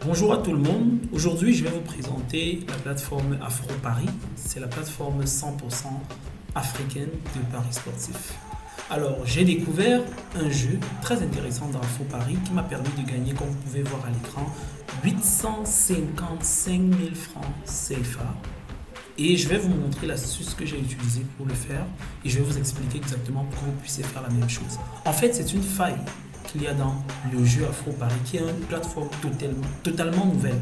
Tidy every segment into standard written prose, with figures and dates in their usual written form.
Bonjour à tout le monde. Aujourd'hui, je vais vous présenter la plateforme Afro Paris. C'est la plateforme 100% africaine de paris sportifs. Alors, j'ai découvert un jeu très intéressant dans Afro Paris qui m'a permis de gagner, comme vous pouvez voir à l'écran, 855 000 francs CFA. Et je vais vous montrer l'astuce que j'ai utilisée pour le faire et je vais vous expliquer exactement pour que vous puissiez faire la même chose. En fait, c'est une faille qu'il y a dans le jeu Afro Paris qui est une plateforme totalement nouvelle.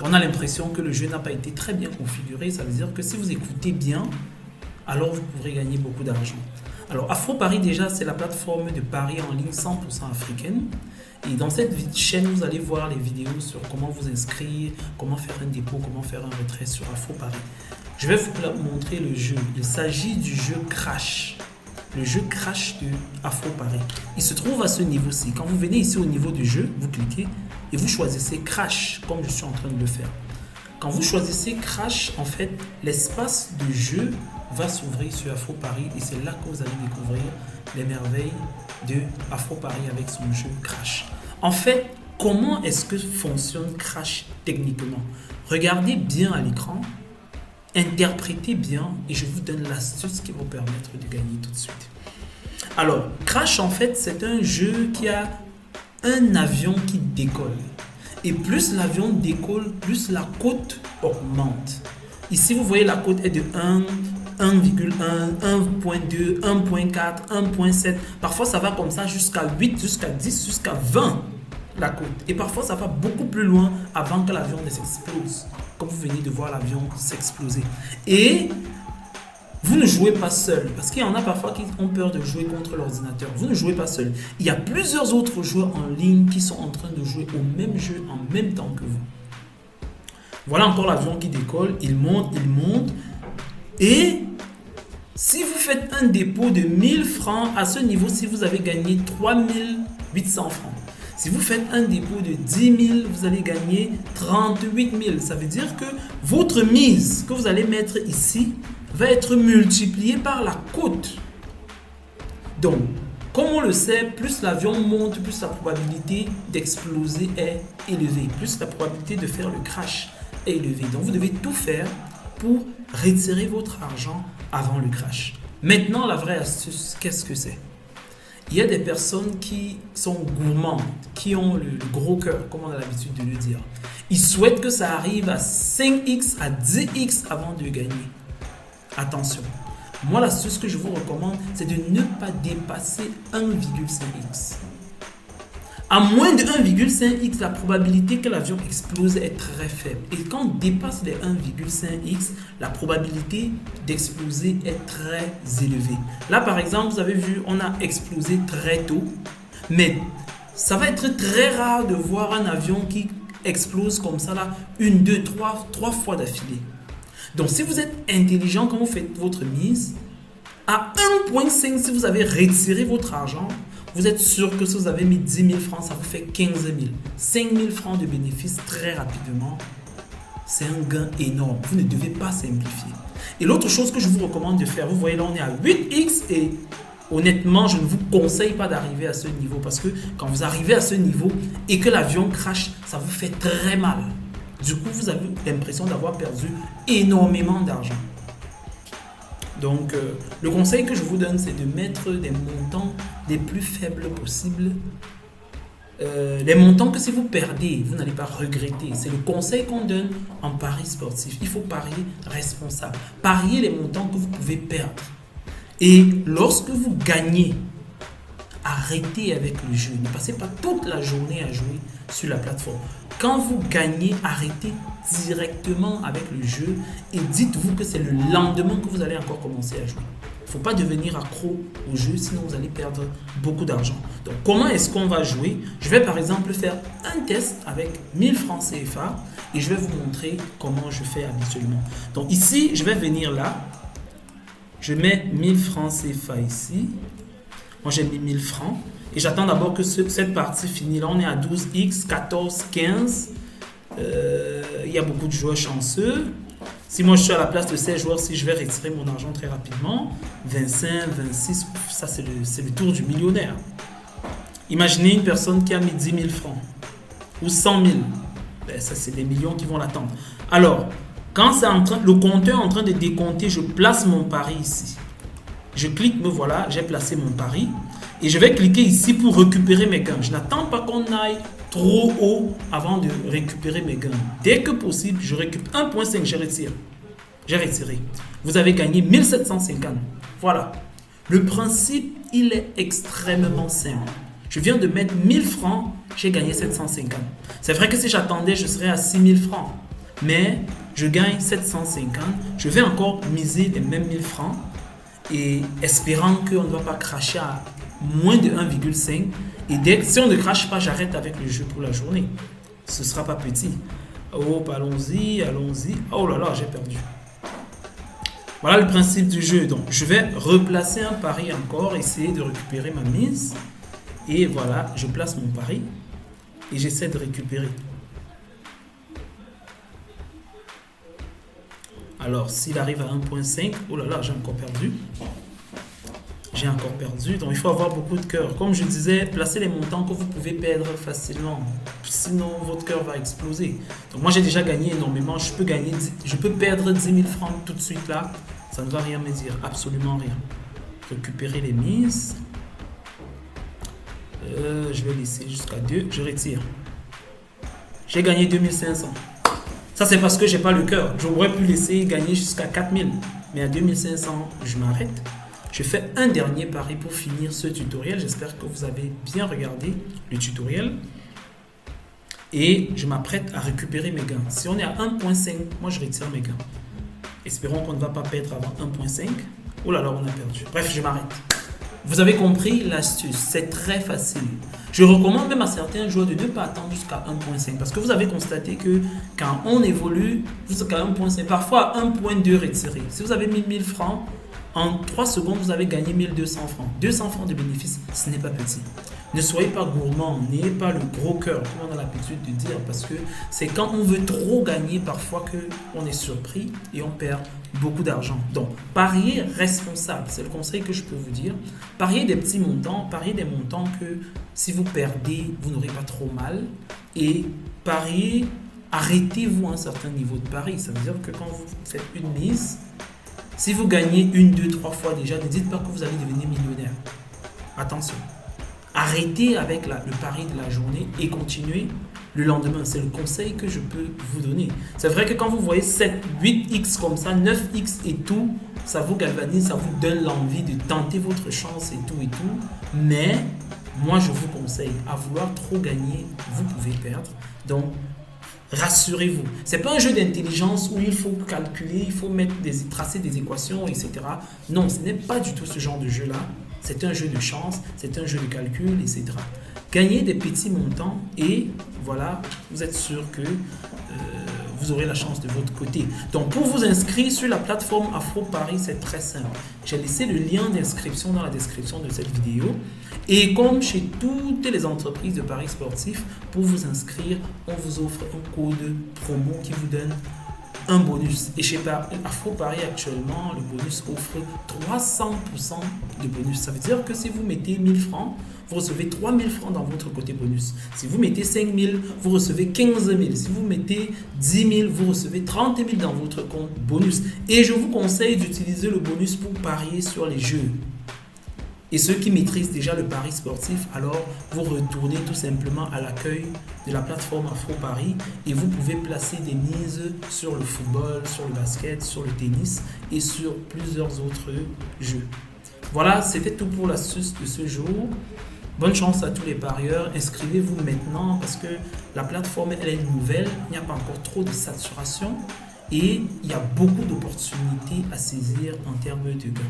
On a l'impression que le jeu n'a pas été très bien configuré. Ça veut dire que si vous écoutez bien, alors vous pourrez gagner beaucoup d'argent. Alors Afro Paris déjà, c'est la plateforme de paris en ligne 100% africaine. Et dans cette chaîne, vous allez voir les vidéos sur comment vous inscrire, comment faire un dépôt, comment faire un retrait sur Afro Paris. Je vais vous montrer le jeu. Il s'agit du jeu Crash. Le jeu Crash de Afro Paris. Il se trouve à ce niveau-ci. Quand vous venez ici au niveau du jeu, vous cliquez et vous choisissez Crash, comme je suis en train de le faire. Quand vous choisissez Crash, en fait, l'espace de jeu va s'ouvrir sur Afro Paris et c'est là que vous allez découvrir les merveilles de Afro Paris avec son jeu Crash. En fait, comment est-ce que fonctionne Crash techniquement? Regardez bien à l'écran. Interprétez bien et je vous donne l'astuce qui va vous permettre de gagner tout de suite. Alors, Crash, en fait, c'est un jeu qui a un avion qui décolle. Et plus l'avion décolle, plus la cote augmente. Ici, vous voyez, la cote est de 1, 1,1, 1.2, 1.4, 1.7. Parfois, ça va comme ça jusqu'à 8, jusqu'à 10, jusqu'à 20 la cote. Et parfois, ça va beaucoup plus loin avant que l'avion ne s'explose. Comme vous venez de voir l'avion s'exploser. Et vous ne jouez pas seul. Parce qu'il y en a parfois qui ont peur de jouer contre l'ordinateur. Vous ne jouez pas seul. Il y a plusieurs autres joueurs en ligne qui sont en train de jouer au même jeu en même temps que vous. Voilà encore l'avion qui décolle. Il monte, il monte. Et si vous faites un dépôt de 1000 francs, à ce niveau-ci, vous avez gagné 3800 francs. Si vous faites un dépôt de 10 000, vous allez gagner 38 000. Ça veut dire que votre mise que vous allez mettre ici va être multipliée par la cote. Donc, comme on le sait, plus l'avion monte, plus la probabilité d'exploser est élevée. Plus la probabilité de faire le crash est élevée. Donc, vous devez tout faire pour retirer votre argent avant le crash. Maintenant, la vraie astuce, qu'est-ce que c'est? Il y a des personnes qui sont gourmandes, qui ont le gros cœur, comme on a l'habitude de le dire. Ils souhaitent que ça arrive à 5x, à 10x avant de gagner. Attention, moi l'astuce que je vous recommande, c'est de ne pas dépasser 1,5x. À moins de 1,5x, la probabilité que l'avion explose est très faible. Et quand on dépasse les 1,5x, la probabilité d'exploser est très élevée. Là, par exemple, vous avez vu, on a explosé très tôt. Mais ça va être très rare de voir un avion qui explose comme ça, là, une, deux, trois fois d'affilée. Donc, si vous êtes intelligent quand vous faites votre mise, à 1,5, si vous avez retiré votre argent, vous êtes sûr que si vous avez mis 10 000 francs, ça vous fait 15 000. 5 000 francs de bénéfices très rapidement. C'est un gain énorme. Vous ne devez pas simplifier. Et l'autre chose que je vous recommande de faire, vous voyez là, on est à 8x et honnêtement, je ne vous conseille pas d'arriver à ce niveau parce que quand vous arrivez à ce niveau et que l'avion crache, ça vous fait très mal. Du coup, vous avez l'impression d'avoir perdu énormément d'argent. Donc, le conseil que je vous donne, c'est de mettre des montants les plus faibles possibles. Les montants que si vous perdez, vous n'allez pas regretter. C'est le conseil qu'on donne en paris sportif. Il faut parier responsable. Parier les montants que vous pouvez perdre. Et lorsque vous gagnez, arrêtez avec le jeu. Ne passez pas toute la journée à jouer sur la plateforme. Quand vous gagnez, arrêtez directement avec le jeu et dites-vous que c'est le lendemain que vous allez encore commencer à jouer. Il ne faut pas devenir accro au jeu, sinon vous allez perdre beaucoup d'argent. Donc, comment est-ce qu'on va jouer? Je vais par exemple faire un test avec 1000 francs CFA et je vais vous montrer comment je fais habituellement. Donc ici, je vais venir là. Je mets 1000 francs CFA ici. Moi, j'ai mis 1000 francs. Et j'attends d'abord que cette partie finisse. Là, on est à 12x, 14, 15. Il y a beaucoup de joueurs chanceux. Si moi, je suis à la place de ces joueurs, si je vais retirer mon argent très rapidement, 25, 26, ça, c'est le tour du millionnaire. Imaginez une personne qui a mis 10 000 francs ou 100 000. ben, ça c'est des millions qui vont l'attendre. Alors, quand c'est le compteur est en train de décompter, je place mon pari ici. Je clique, me voilà, j'ai placé mon pari. Et je vais cliquer ici pour récupérer mes gains. Je n'attends pas qu'on aille trop haut avant de récupérer mes gains. Dès que possible, je récupère 1.5, je retire. J'ai retiré. Vous avez gagné 1750. Voilà. Le principe, il est extrêmement simple. Je viens de mettre 1000 francs, j'ai gagné 750. C'est vrai que si j'attendais, je serais à 6000 francs. Mais je gagne 750. Je vais encore miser les mêmes 1000 francs et espérant qu'on ne va pas cracher à moins de 1,5. Et si on ne crache pas, j'arrête avec le jeu pour la journée. Ce ne sera pas petit. Hop, allons-y, allons-y. Oh là là, j'ai perdu. Voilà le principe du jeu. Donc, je vais replacer un pari encore, essayer de récupérer ma mise. Et voilà, je place mon pari et j'essaie de récupérer. Alors, s'il arrive à 1.5, oh là là, j'ai encore perdu. J'ai encore perdu. Donc, il faut avoir beaucoup de cœur. Comme je disais, placez les montants que vous pouvez perdre facilement. Sinon, votre cœur va exploser. Donc, moi, j'ai déjà gagné énormément. Je peux perdre 10 000 francs tout de suite là. Ça ne va rien me dire. Absolument rien. Récupérer les mises. Je vais laisser jusqu'à 2. Je retire. J'ai gagné 2500. Ça, c'est parce que je n'ai pas le cœur. J'aurais pu laisser gagner jusqu'à 4000. Mais à 2500, je m'arrête. Je fais un dernier pari pour finir ce tutoriel. J'espère que vous avez bien regardé le tutoriel. Et je m'apprête à récupérer mes gains. Si on est à 1.5, moi je retire mes gains. Espérons qu'on ne va pas perdre avant 1.5. Oh là là, on a perdu. Bref, je m'arrête. Vous avez compris l'astuce. C'est très facile. Je recommande même à certains joueurs de ne pas attendre jusqu'à 1.5. Parce que vous avez constaté que quand on évolue jusqu'à 1.5, parfois 1.2 retiré. Si vous avez mis 1000 francs, en 3 secondes, vous avez gagné 1200 francs. 200 francs de bénéfice, ce n'est pas petit. Ne soyez pas gourmand, n'ayez pas le gros cœur, comme on a l'habitude de dire, parce que c'est quand on veut trop gagner parfois qu'on est surpris et on perd beaucoup d'argent. Donc, pariez responsable, c'est le conseil que je peux vous dire. Pariez des petits montants, pariez des montants que si vous perdez, vous n'aurez pas trop mal. Et pariez, arrêtez-vous à un certain niveau de pari. Ça veut dire que quand vous faites une mise, si vous gagnez 1, 2, 3 fois déjà, ne dites pas que vous allez devenir millionnaire. Attention. Arrêtez avec le pari de la journée et continuez le lendemain. C'est le conseil que je peux vous donner. C'est vrai que quand vous voyez 7, 8x comme ça, 9x et tout, ça vous galvanise, ça vous donne l'envie de tenter votre chance et tout et tout. Mais moi, je vous conseille, à vouloir trop gagner, vous pouvez perdre. Donc, rassurez-vous. Ce n'est pas un jeu d'intelligence où il faut calculer, il faut tracer des équations, etc. Non, ce n'est pas du tout ce genre de jeu-là. C'est un jeu de chance, c'est un jeu de calcul, etc. Gagnez des petits montants et voilà, vous êtes sûr que vous aurez la chance de votre côté. Donc, pour vous inscrire sur la plateforme AfroParis, c'est très simple. J'ai laissé le lien d'inscription dans la description de cette vidéo. Et comme chez toutes les entreprises de paris sportifs, pour vous inscrire, on vous offre un code promo qui vous donne un bonus. Et chez AfroParis actuellement, le bonus offre 300% de bonus. Ça veut dire que si vous mettez 1000 francs, vous recevez 3000 francs dans votre côté bonus. Si vous mettez 5000, vous recevez 15 000. Si vous mettez 10 000, vous recevez 30 000 dans votre compte bonus. Et je vous conseille d'utiliser le bonus pour parier sur les jeux. Et ceux qui maîtrisent déjà le pari sportif, alors vous retournez tout simplement à l'accueil de la plateforme AfroParis et vous pouvez placer des mises sur le football, sur le basket, sur le tennis et sur plusieurs autres jeux. Voilà, c'était tout pour l'astuce de ce jour. Bonne chance à tous les parieurs. Inscrivez-vous maintenant parce que la plateforme elle est nouvelle. Il n'y a pas encore trop de saturation et il y a beaucoup d'opportunités à saisir en termes de gains.